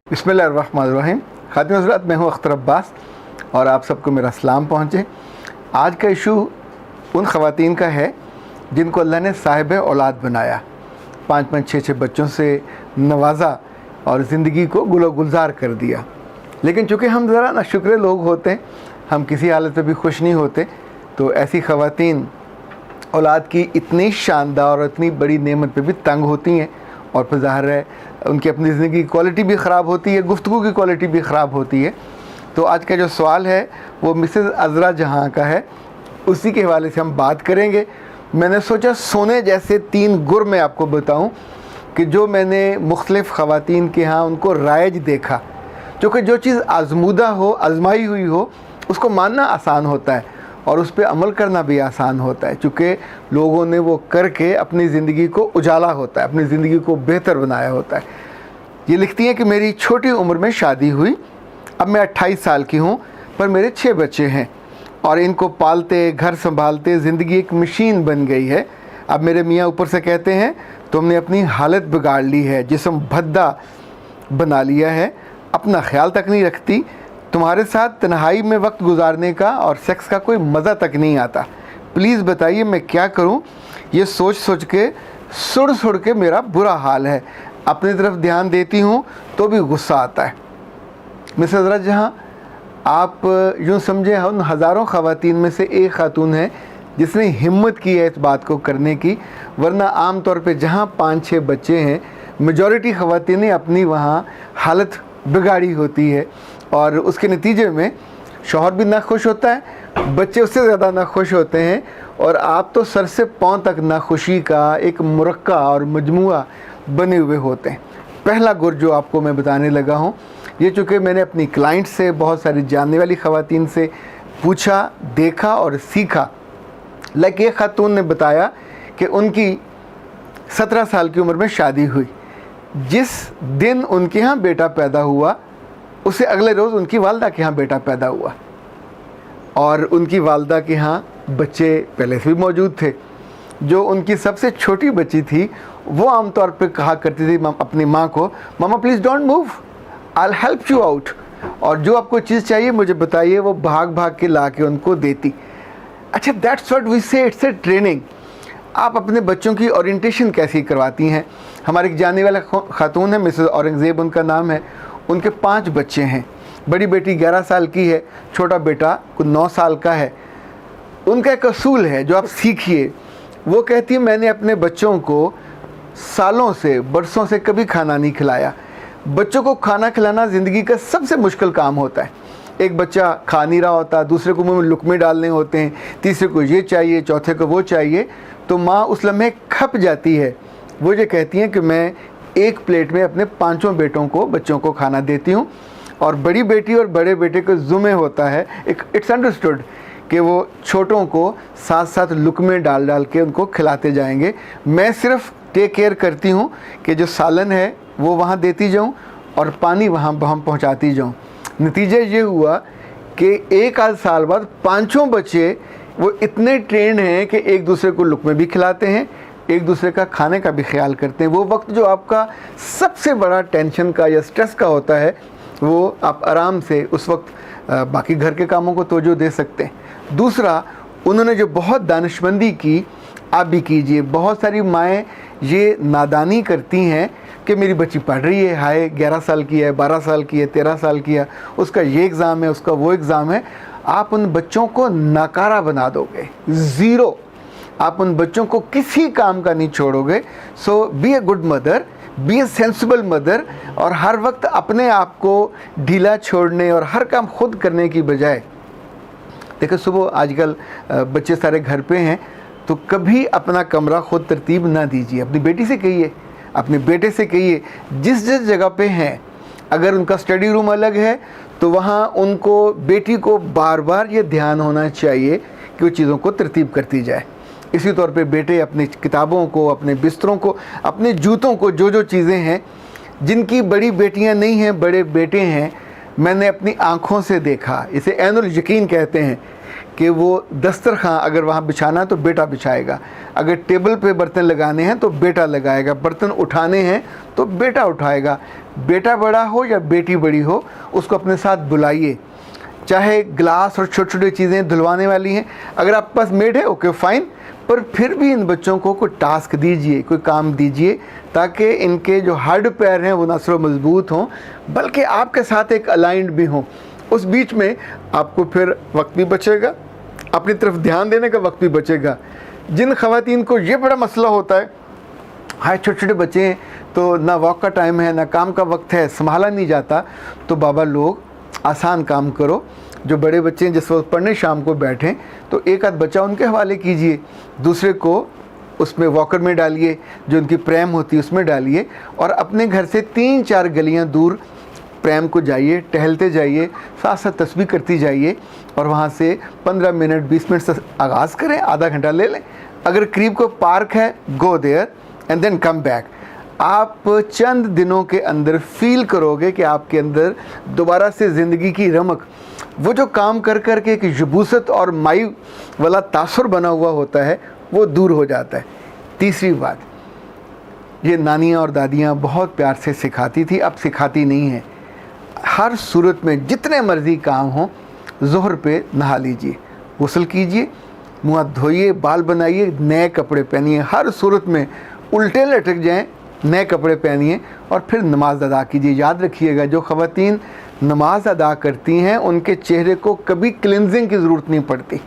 बिस्मिल्लाहिर्रहमानिर्रहीम। खातिन हज़रात, मैं हूँ अख्तर अब्बास और आप सबको मेरा सलाम पहुँचे। आज का इशू उन ख़वातीन का है जिनको अल्लाह ने साहिब औलाद बनाया, 5-5, 6-6 बच्चों से नवाजा और ज़िंदगी को गुलो गुलजार कर दिया। लेकिन चूँकि हम ज़रा नाशुक्र लोग होते हैं, हम किसी हालत में भी खुश नहीं होते, तो ऐसी ख़वातीन औलाद की इतनी शानदार और इतनी बड़ी नेमत पे भी तंग होती हैं और फिर ज़ाहिर है उनकी अपनी ज़िंदगी की क्वालिटी भी ख़राब होती है, गुफ्तगू की क्वालिटी भी ख़राब होती है। तो आज का जो सवाल है वो मिसेज़ अज़रा जहाँ का है, उसी के हवाले से हम बात करेंगे। मैंने सोचा सोने जैसे 3 गुर मैं आपको बताऊं कि जो मैंने मुख्तलिफ़ ख़वातीन के यहाँ उनको राइज देखा, क्योंकि जो चीज़ आज़मूदा हो, आज़माई हुई हो, उसको मानना आसान होता है और उस पर अमल करना भी आसान होता है, चूँकि लोगों ने वो करके अपनी ज़िंदगी को उजाला होता है, अपनी ज़िंदगी को बेहतर बनाया होता है। ये लिखती हैं कि मेरी छोटी उम्र में शादी हुई, अब मैं 28 साल की हूँ, पर मेरे 6 बच्चे हैं और इनको पालते, घर संभालते ज़िंदगी एक मशीन बन गई है। अब मेरे मियाँ ऊपर से कहते हैं तुमने अपनी हालत बिगाड़ ली है, जिस्म भद्दा बना लिया है, अपना ख्याल तक नहीं रखती, तुम्हारे साथ तन्हाई में वक्त गुजारने का और सेक्स का कोई मज़ा तक नहीं आता, प्लीज़ बताइए मैं क्या करूं। ये सोच सोच के सुड़ के मेरा बुरा हाल है, अपनी तरफ ध्यान देती हूं तो भी गुस्सा आता है। मिसेस अज़रा जहां, आप यूँ समझें उन हज़ारों ख़वातीन में से एक ख़ातून है जिसने हिम्मत की है इस बात को करने की, वरना आम तौर पे जहाँ 5-6 बच्चे हैं, मेजॉरिटी ख़वातीन ने अपनी वहाँ हालत बिगाड़ी होती है और उसके नतीजे में शौहर भी ना खुश होता है, बच्चे उससे ज़्यादा ना खुश होते हैं और आप तो सर से पाँव तक नाखुशी का एक मुरक्का और मजमुआ बने हुए होते हैं। पहला गुर जो आपको मैं बताने लगा हूँ, ये चूँकि मैंने अपनी क्लाइंट से, बहुत सारी जानने वाली ख़वातीन से पूछा, देखा और सीखा। लाइक एक ख़ातून ने बताया कि उनकी 17 साल की उम्र में शादी हुई, जिस दिन उनके यहाँ बेटा पैदा हुआ उससे अगले रोज़ उनकी वालदा के यहाँ बेटा पैदा हुआ और उनकी वालदा के यहाँ बच्चे पहले से भी मौजूद थे। जो उनकी सबसे छोटी बच्ची थी वो आमतौर पे कहा करती थी अपनी माँ को, mama please don't move, I will help you out, और जो आपको चीज़ चाहिए मुझे बताइए, वो भाग भाग के ला के उनको देती। अच्छा, दैट्स व्हाट वी से, इट्स ए ट्रेनिंग। आप अपने बच्चों की ओरिएंटेशन कैसी करवाती हैं। हमारे एक जानने वाला ख़ातून है, मिसेस औरंगज़ेब उनका नाम है, उनके 5 बच्चे हैं, बड़ी बेटी 11 साल की है, छोटा बेटा कुछ 9 साल का है। उनका एक असूल है जो आप सीखिए। वो कहती है मैंने अपने बच्चों को सालों से, बरसों से कभी खाना नहीं खिलाया। बच्चों को खाना खिलाना ज़िंदगी का सबसे मुश्किल काम होता है। एक बच्चा खा नहीं रहा होता, दूसरे को मुंह में लुकमे डालने होते हैं, तीसरे को ये चाहिए, चौथे को वो चाहिए, तो माँ उस लम्हे खप जाती है। वो ये कहती हैं कि मैं एक प्लेट में अपने 5 बेटों को, बच्चों को खाना देती हूँ और बड़ी बेटी और बड़े बेटे को ज़ुम्मे होता है, इट्स अंडरस्टूड कि वो छोटों को साथ साथ लुकमे डाल डाल के उनको खिलाते जाएंगे। मैं सिर्फ टेक केयर करती हूँ कि जो सालन है वो वहाँ देती जाऊँ और पानी वहाँ हम पहुँचाती जाऊँ। नतीजा ये हुआ कि 1 आध साल बाद 5 बच्चे वो इतने ट्रेंड हैं कि एक दूसरे को लुकमे भी खिलाते हैं, एक दूसरे का खाने का भी ख्याल करते हैं। वो वक्त जो आपका सबसे बड़ा टेंशन का या स्ट्रेस का होता है, वो आप आराम से उस वक्त बाकी घर के कामों को तवज्जो दे सकते हैं। दूसरा, उन्होंने जो बहुत दानिशमंदी की, आप भी कीजिए। बहुत सारी माएँ ये नादानी करती हैं कि मेरी बच्ची पढ़ रही है, हाय 11 साल की है, 12 साल की है, 13 साल की है, उसका ये एग्ज़ाम है, उसका वो एग्ज़ाम है। आप उन बच्चों को नाकारा बना दोगे, ज़ीरो। आप उन बच्चों को किसी काम का नहीं छोड़ोगे। So be a good mother, be a sensible mother, और हर वक्त अपने आप को ढीला छोड़ने और हर काम खुद करने की बजाय, देखो सुबह आजकल बच्चे सारे घर पे हैं, तो कभी अपना कमरा खुद तरतीब ना दीजिए। अपनी बेटी से कहिए, अपने बेटे से कहिए, जिस जिस जगह पे हैं, अगर उनका स्टडी रूम अलग है तो वहाँ उनको, बेटी को बार बार ये ध्यान होना चाहिए कि वो चीज़ों को तरतीब करती जाए। इसी तौर पे बेटे अपनी किताबों को, अपने बिस्तरों को, अपने जूतों को, जो जो चीज़ें हैं, जिनकी बड़ी बेटियां नहीं हैं, बड़े बेटे हैं, मैंने अपनी आँखों से देखा, इसे ऐनुल यकीन कहते हैं, कि वो दस्तरखान अगर वहाँ बिछाना है तो बेटा बिछाएगा, अगर टेबल पे बर्तन लगाने हैं तो बेटा लगाएगा, बर्तन उठाने हैं तो बेटा उठाएगा। बेटा बड़ा हो या बेटी बड़ी हो, उसको अपने साथ बुलाइए। चाहे गिलास और छोटी छोटी चीज़ें धुलवाने वाली हैं, अगर आपके पास मेड है ओके फाइन, पर फिर भी इन बच्चों को कोई टास्क दीजिए, कोई काम दीजिए, ताकि इनके जो हार्ड पैर हैं वो न सिर्फ मजबूत हों बल्कि आपके साथ एक अलाइंड भी हों। उस बीच में आपको फिर वक्त भी बचेगा, अपनी तरफ ध्यान देने का वक्त भी बचेगा। जिन ख़वातीन को ये बड़ा मसला होता है, हाय छोटे छोटे बच्चे हैं तो ना वॉक का टाइम है ना काम का वक्त है, संभाला नहीं जाता, तो बाबा लोग आसान काम करो। जो बड़े बच्चे हैं जिस वक्त पढ़ने शाम को बैठें तो एक आध बच्चा उनके हवाले कीजिए, दूसरे को उसमें वॉकर में डालिए, जो उनकी प्रैम होती है उसमें डालिए, और अपने घर से 3-4 गलियां दूर प्रैम को जाइए, टहलते जाइए, साथ साथ तस्बीह करती जाइए, और वहाँ से 15 मिनट 20 मिनट से आगाज़ करें, आधा घंटा ले लें। अगर करीब को पार्क है go there and then come back. आप चंद दिनों के अंदर फील करोगे कि आपके अंदर दोबारा से ज़िंदगी की रमक, वो जो काम कर कर के एक यबूसत और माई वाला तासुर बना हुआ होता है वो दूर हो जाता है। तीसरी बात, ये नानियाँ और दादियाँ बहुत प्यार से सिखाती थी, अब सिखाती नहीं है। हर सूरत में जितने मर्ज़ी काम हों, ज़ोहर पे नहा लीजिए, गुस्ल कीजिए, मुँह हाथ धोइए, बाल बनाइए, नए कपड़े पहनिए, हर सूरत में उल्टे लटक जाएं, नए कपड़े पहनिए और फिर नमाज अदा कीजिए। याद रखिएगा, जो ख़वातीन नमाज अदा करती हैं उनके चेहरे को कभी क्लिनजिंग की ज़रूरत नहीं पड़ती,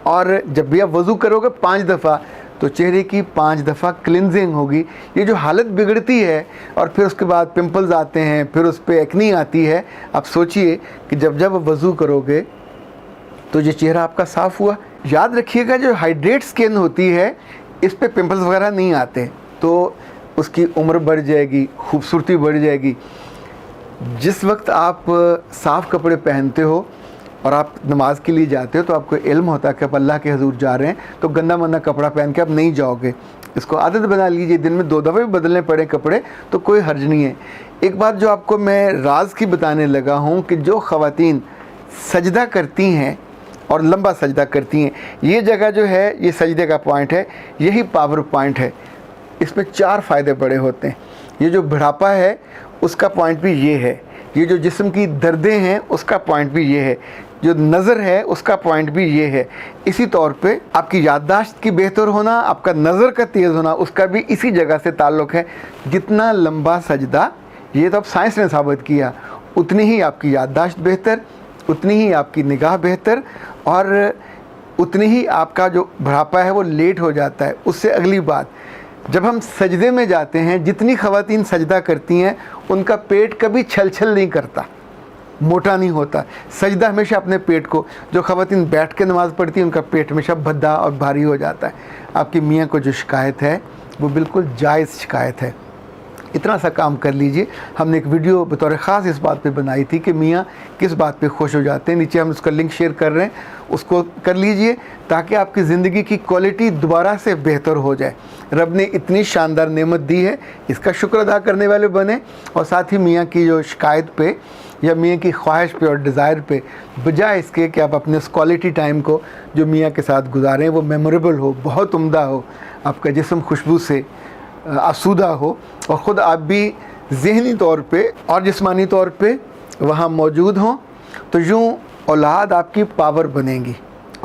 और जब भी आप वज़ू करोगे 5 दफ़ा तो चेहरे की 5 दफ़ा क्लिनजिंग होगी। ये जो हालत बिगड़ती है और फिर उसके बाद पिंपल्स आते हैं, फिर उस पर एक्नी आती है, आप सोचिए कि जब जब वज़ू करोगे तो ये चेहरा आपका साफ़ हुआ। याद रखिएगा, जो हाइड्रेट स्किन होती है इस पर पिंपल्स वगैरह नहीं आते, तो उसकी उम्र बढ़ जाएगी, खूबसूरती बढ़ जाएगी। जिस वक्त आप साफ़ कपड़े पहनते हो और आप नमाज के लिए जाते हो तो आपको इल्म होता है कि आप अल्लाह के हजूर जा रहे हैं, तो गंदा मंदा कपड़ा पहन के आप नहीं जाओगे। इसको आदत बना लीजिए, दिन में 2 दफ़े भी बदलने पड़े कपड़े तो कोई हर्ज नहीं है। एक बात जो आपको मैं राज की बताने लगा हूँ कि जो ख़वातीन सजदा करती हैं और लंबा सजदा करती हैं, ये जगह जो है ये सजदे का पॉइंट है, यही पावर पॉइंट है। इसमें 4 फ़ायदे बड़े होते हैं। ये जो बुढ़ापा है उसका पॉइंट भी ये है, ये जो जिस्म की दर्दें हैं उसका पॉइंट भी ये है, जो नज़र है उसका पॉइंट भी ये है। इसी तौर पे आपकी याददाश्त की बेहतर होना, आपका नज़र का तेज़ होना, उसका भी इसी जगह से ताल्लुक़ है। जितना लंबा सजदा, ये तो अब साइंस ने साबित किया, उतनी ही आपकी याददाश्त बेहतर, उतनी ही आपकी निगाह बेहतर, और उतनी ही आपका जो बुढ़ापा है वो लेट हो जाता है। उससे अगली बात, जब हम सजदे में जाते हैं, जितनी ख़वातीन सजदा करती हैं उनका पेट कभी छल छल नहीं करता, मोटा नहीं होता। सजदा हमेशा अपने पेट को, जो ख़वातीन बैठ के नमाज़ पढ़ती हैं उनका पेट हमेशा भद्दा और भारी हो जाता है। आपकी मियाँ को जो शिकायत है वो बिल्कुल जायज़ शिकायत है। इतना सा काम कर लीजिए। हमने एक वीडियो बतौर ख़ास इस बात पे बनाई थी कि मियाँ किस बात पे खुश हो जाते हैं, नीचे हम उसका लिंक शेयर कर रहे हैं, उसको कर लीजिए ताकि आपकी ज़िंदगी की क्वालिटी दोबारा से बेहतर हो जाए। रब ने इतनी शानदार नेमत दी है, इसका शुक्र अदा करने वाले बने, और साथ ही मियाँ की जो शिकायत पे या मियाँ की ख्वाहिश पे और डिज़ायर पे, बजाय इसके कि आप अपने उस क्वालिटी टाइम को जो मियाँ के साथ गुजारें वो मेमोरेबल हो, बहुत उम्दा हो, आपका जिस्म खुशबू से आसूदा हो और ख़ुद आप भी ज़हनी तौर पे और जिस्मानी तौर पे वहाँ मौजूद हों, तो यूँ औलाद आपकी पावर बनेगी।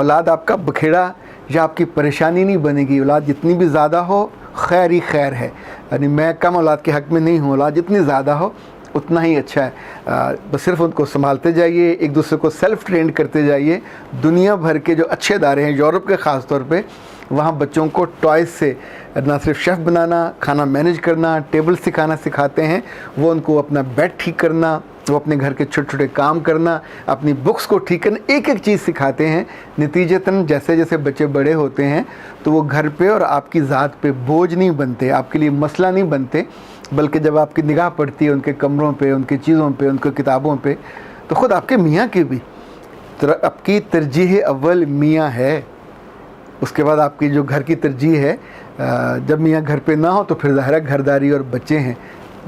औलाद आपका बखेड़ा या आपकी परेशानी नहीं बनेगी। औलाद जितनी भी ज़्यादा हो खैर ही खैर है, यानी मैं कम औलाद के हक़ में नहीं हूँ, औलाद जितनी ज़्यादा हो उतना ही अच्छा है। बस सिर्फ उनको संभालते जाइए, एक दूसरे को सेल्फ़ ट्रेंड करते जाइए। दुनिया भर के जो अच्छे इदारे हैं, यूरोप के ख़ास तौर पे, वहाँ बच्चों को टॉयज़ से ना सिर्फ शेफ़ बनाना, खाना मैनेज करना, टेबल सिखाना सिखाते हैं, वो उनको अपना बेड ठीक करना, वो अपने घर के छोटे छोटे काम करना, अपनी बुक्स को ठीक करना, एक एक चीज़ सिखाते हैं। नतीजतन जैसे जैसे बच्चे बड़े होते हैं तो वो घर पे और आपकी ज़ात पे बोझ नहीं बनते, आपके लिए मसला नहीं बनते, बल्कि जब आपकी निगाह पड़ती है उनके कमरों पे, उनकी चीज़ों पे, उनकी किताबों पे, तो ख़ुद आपके मियाँ की भी आपकी तरजीह अव्वल मियाँ है। उसके बाद आपकी जो घर की तरजीह है, जब मियाँ घर पे ना हो तो फिर ज़ाहिर घरदारी और बच्चे हैं।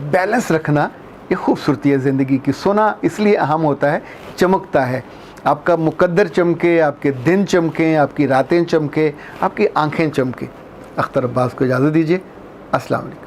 बैलेंस रखना ये खूबसूरती है ज़िंदगी की। सोना इसलिए अहम होता है, चमकता है, आपका मुकद्दर चमके, आपके दिन चमके, आपकी रातें चमके, आपकी आंखें चमके। अख्तर अब्बास को इजाज़त दीजिए। अस्सलाम वालेकुम।